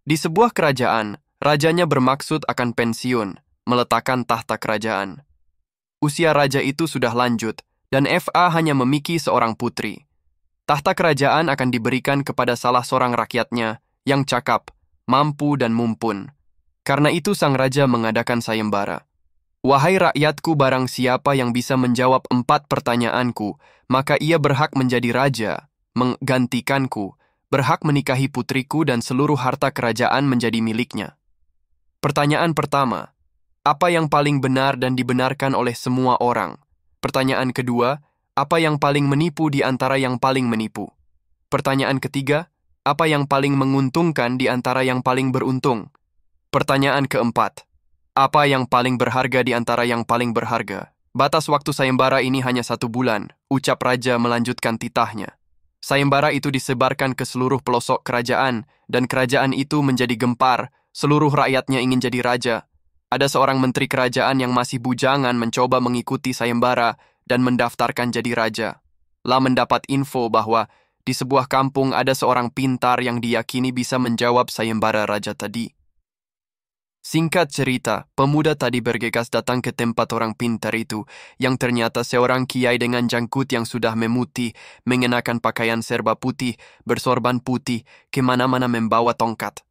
Di sebuah kerajaan, rajanya bermaksud akan pensiun, meletakkan tahta kerajaan. Usia raja itu sudah lanjut, dan FA hanya memiliki seorang putri. Tahta kerajaan akan diberikan kepada salah seorang rakyatnya yang cakap, mampu dan mumpun. Karena itu sang raja mengadakan sayembara. Wahai rakyatku, barang siapa yang bisa menjawab 4 pertanyaanku, maka ia berhak menjadi raja, menggantikanku, berhak menikahi putriku dan seluruh harta kerajaan menjadi miliknya. Pertanyaan pertama, apa yang paling benar dan dibenarkan oleh semua orang? Pertanyaan kedua, apa yang paling menipu di antara yang paling menipu? Pertanyaan ketiga, apa yang paling menguntungkan di antara yang paling beruntung? Pertanyaan keempat, apa yang paling berharga di antara yang paling berharga? Batas waktu sayembara ini hanya 1 bulan, ucap raja melanjutkan titahnya. Sayembara itu disebarkan ke seluruh pelosok kerajaan, dan kerajaan itu menjadi gempar, seluruh rakyatnya ingin jadi raja. Ada seorang menteri kerajaan yang masih bujangan mencoba mengikuti sayembara dan mendaftarkan jadi raja. Lah mendapat info bahwa di sebuah kampung ada seorang pintar yang diyakini bisa menjawab sayembara raja tadi. Singkat cerita, pemuda tadi bergegas datang ke tempat orang pintar itu, yang ternyata seorang kiai dengan janggut yang sudah memutih, mengenakan pakaian serba putih, bersorban putih, kemana-mana membawa tongkat.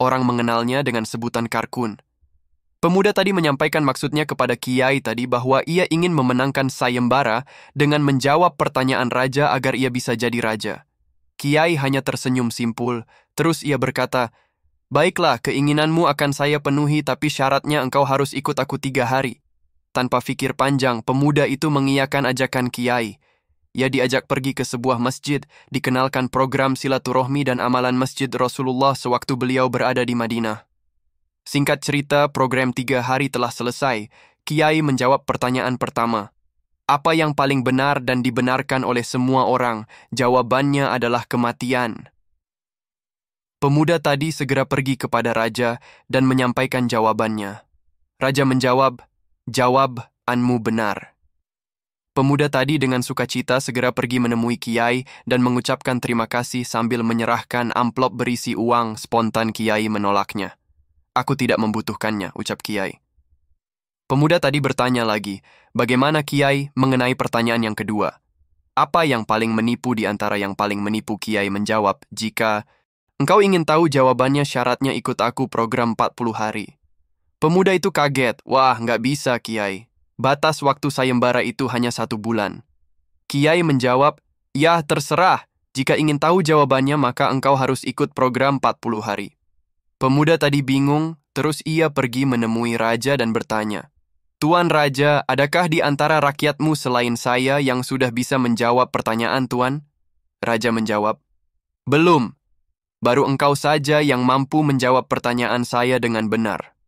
Orang mengenalnya dengan sebutan Karkun. Pemuda tadi menyampaikan maksudnya kepada kiai tadi bahwa ia ingin memenangkan sayembara dengan menjawab pertanyaan raja agar ia bisa jadi raja. Kiai hanya tersenyum simpul, terus ia berkata, "Baiklah, keinginanmu akan saya penuhi, tapi syaratnya engkau harus ikut aku 3 hari. Tanpa fikir panjang, pemuda itu mengiyakan ajakan kiai. Ia diajak pergi ke sebuah masjid, dikenalkan program silaturahmi dan amalan masjid Rasulullah sewaktu beliau berada di Madinah. Singkat cerita, program 3 hari telah selesai. Kiai menjawab pertanyaan pertama. Apa yang paling benar dan dibenarkan oleh semua orang? Jawabannya adalah kematian. Pemuda tadi segera pergi kepada raja dan menyampaikan jawabannya. Raja menjawab, "Jawabanmu benar." Pemuda tadi dengan sukacita segera pergi menemui kiai dan mengucapkan terima kasih sambil menyerahkan amplop berisi uang. Spontan kiai menolaknya. "Aku tidak membutuhkannya," ucap kiai. Pemuda tadi bertanya lagi, bagaimana kiai mengenai pertanyaan yang kedua? Apa yang paling menipu di antara yang paling menipu? Kiai menjawab, "Jika engkau ingin tahu jawabannya, syaratnya ikut aku program 40 hari. Pemuda itu kaget. "Wah, nggak bisa, Kiai. Batas waktu sayembara itu hanya 1 bulan. Kiai menjawab, "Ya, terserah. Jika ingin tahu jawabannya, maka engkau harus ikut program 40 hari. Pemuda tadi bingung, terus ia pergi menemui raja dan bertanya, "Tuan Raja, adakah di antara rakyatmu selain saya yang sudah bisa menjawab pertanyaan Tuan?" Raja menjawab, "Belum. Baru engkau saja yang mampu menjawab pertanyaan saya dengan benar."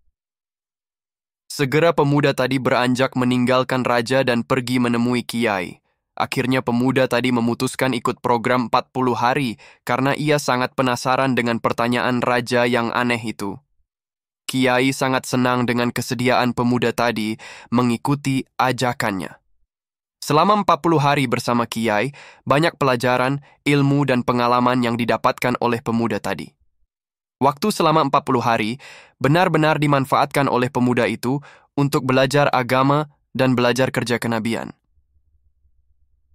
Segera pemuda tadi beranjak meninggalkan raja dan pergi menemui kiai. Akhirnya pemuda tadi memutuskan ikut program 40 hari karena ia sangat penasaran dengan pertanyaan raja yang aneh itu. Kiai sangat senang dengan kesediaan pemuda tadi mengikuti ajakannya. Selama 40 hari bersama kiai, banyak pelajaran, ilmu, dan pengalaman yang didapatkan oleh pemuda tadi. Waktu selama 40 hari benar-benar dimanfaatkan oleh pemuda itu untuk belajar agama dan belajar kerja kenabian.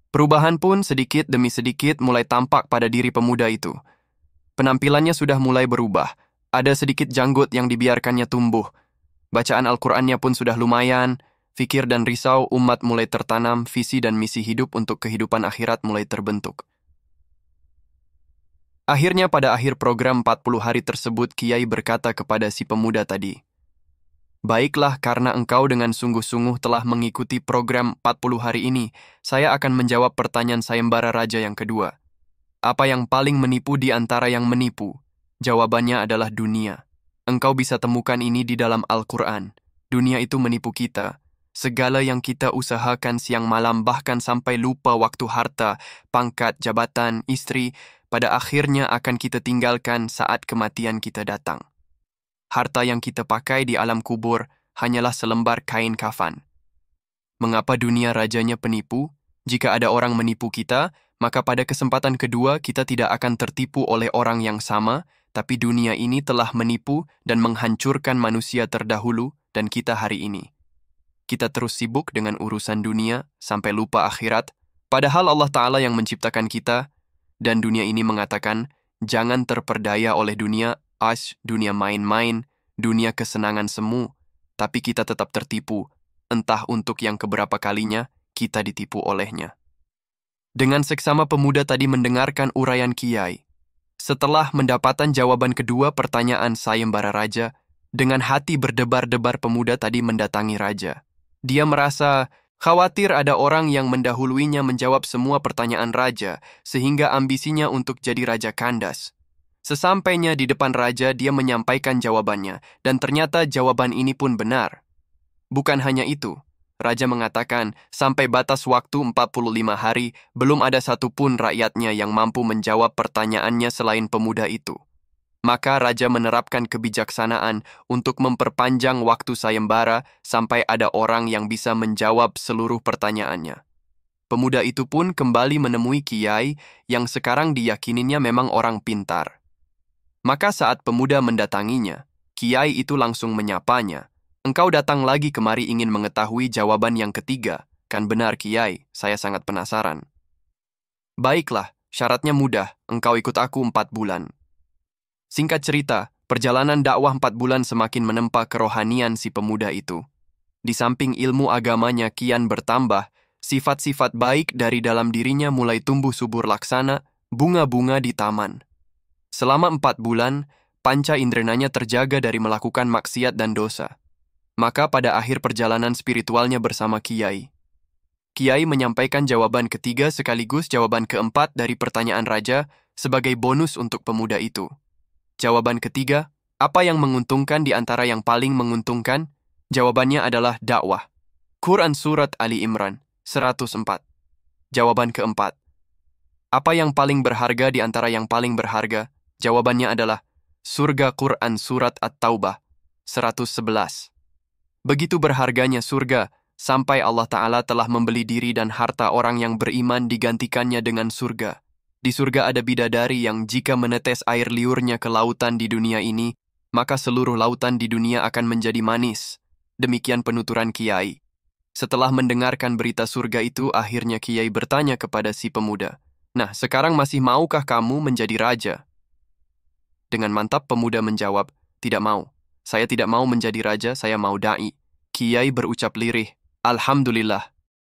Perubahan pun sedikit demi sedikit mulai tampak pada diri pemuda itu. Penampilannya sudah mulai berubah, ada sedikit janggut yang dibiarkannya tumbuh. Bacaan Al-Qur'annya pun sudah lumayan. Fikir dan risau umat mulai tertanam, visi dan misi hidup untuk kehidupan akhirat mulai terbentuk. Akhirnya pada akhir program 40 hari tersebut, kiai berkata kepada si pemuda tadi, "Baiklah, karena engkau dengan sungguh-sungguh telah mengikuti program 40 hari ini, saya akan menjawab pertanyaan sayembara raja yang kedua. Apa yang paling menipu di antara yang menipu? Jawabannya adalah dunia. Engkau bisa temukan ini di dalam Al-Qur'an. Dunia itu menipu kita. Segala yang kita usahakan siang malam, bahkan sampai lupa waktu, harta, pangkat, jabatan, istri, pada akhirnya akan kita tinggalkan saat kematian kita datang. Harta yang kita pakai di alam kubur hanyalah selembar kain kafan. Mengapa dunia rajanya penipu? Jika ada orang menipu kita, maka pada kesempatan kedua kita tidak akan tertipu oleh orang yang sama, tapi dunia ini telah menipu dan menghancurkan manusia terdahulu dan kita hari ini. Kita terus sibuk dengan urusan dunia sampai lupa akhirat, padahal Allah Ta'ala yang menciptakan kita, dan dunia ini mengatakan, jangan terperdaya oleh dunia, dunia main-main, dunia kesenangan semu, tapi kita tetap tertipu, entah untuk yang keberapa kalinya kita ditipu olehnya. Dengan seksama pemuda tadi mendengarkan uraian Kiai. Setelah mendapatkan jawaban kedua pertanyaan sayembara raja, dengan hati berdebar-debar pemuda tadi mendatangi raja. Dia merasa khawatir ada orang yang mendahuluinya menjawab semua pertanyaan raja, sehingga ambisinya untuk jadi raja kandas. Sesampainya di depan raja, dia menyampaikan jawabannya, dan ternyata jawaban ini pun benar. Bukan hanya itu, raja mengatakan sampai batas waktu 45 hari, belum ada satupun rakyatnya yang mampu menjawab pertanyaannya selain pemuda itu. Maka raja menerapkan kebijaksanaan untuk memperpanjang waktu sayembara sampai ada orang yang bisa menjawab seluruh pertanyaannya. Pemuda itu pun kembali menemui Kiai yang sekarang diyakininya memang orang pintar. Maka saat pemuda mendatanginya, Kiai itu langsung menyapanya. Engkau datang lagi kemari ingin mengetahui jawaban yang ketiga. Kan benar Kiai, saya sangat penasaran. Baiklah, syaratnya mudah, engkau ikut aku 4 bulan. Singkat cerita, perjalanan dakwah 4 bulan semakin menempa kerohanian si pemuda itu. Di samping ilmu agamanya kian bertambah, sifat-sifat baik dari dalam dirinya mulai tumbuh subur laksana, bunga-bunga di taman. Selama 4 bulan, panca indrenanya terjaga dari melakukan maksiat dan dosa. Maka pada akhir perjalanan spiritualnya bersama Kiai, Kiai menyampaikan jawaban ketiga sekaligus jawaban keempat dari pertanyaan raja sebagai bonus untuk pemuda itu. Jawaban ketiga, apa yang menguntungkan di antara yang paling menguntungkan? Jawabannya adalah dakwah. Quran Surat Ali Imran, 104. Jawaban keempat, apa yang paling berharga di antara yang paling berharga? Jawabannya adalah surga. Quran Surat At-Taubah, 111. Begitu berharganya surga, sampai Allah Ta'ala telah membeli diri dan harta orang yang beriman digantikannya dengan surga. Di surga ada bidadari yang jika menetes air liurnya ke lautan di dunia ini, maka seluruh lautan di dunia akan menjadi manis. Demikian penuturan Kiai. Setelah mendengarkan berita surga itu, akhirnya Kiai bertanya kepada si pemuda, "Nah, sekarang masih maukah kamu menjadi raja?" Dengan mantap pemuda menjawab, "Tidak mau. Saya tidak mau menjadi raja, saya mau da'i." Kiai berucap lirih, "Alhamdulillah,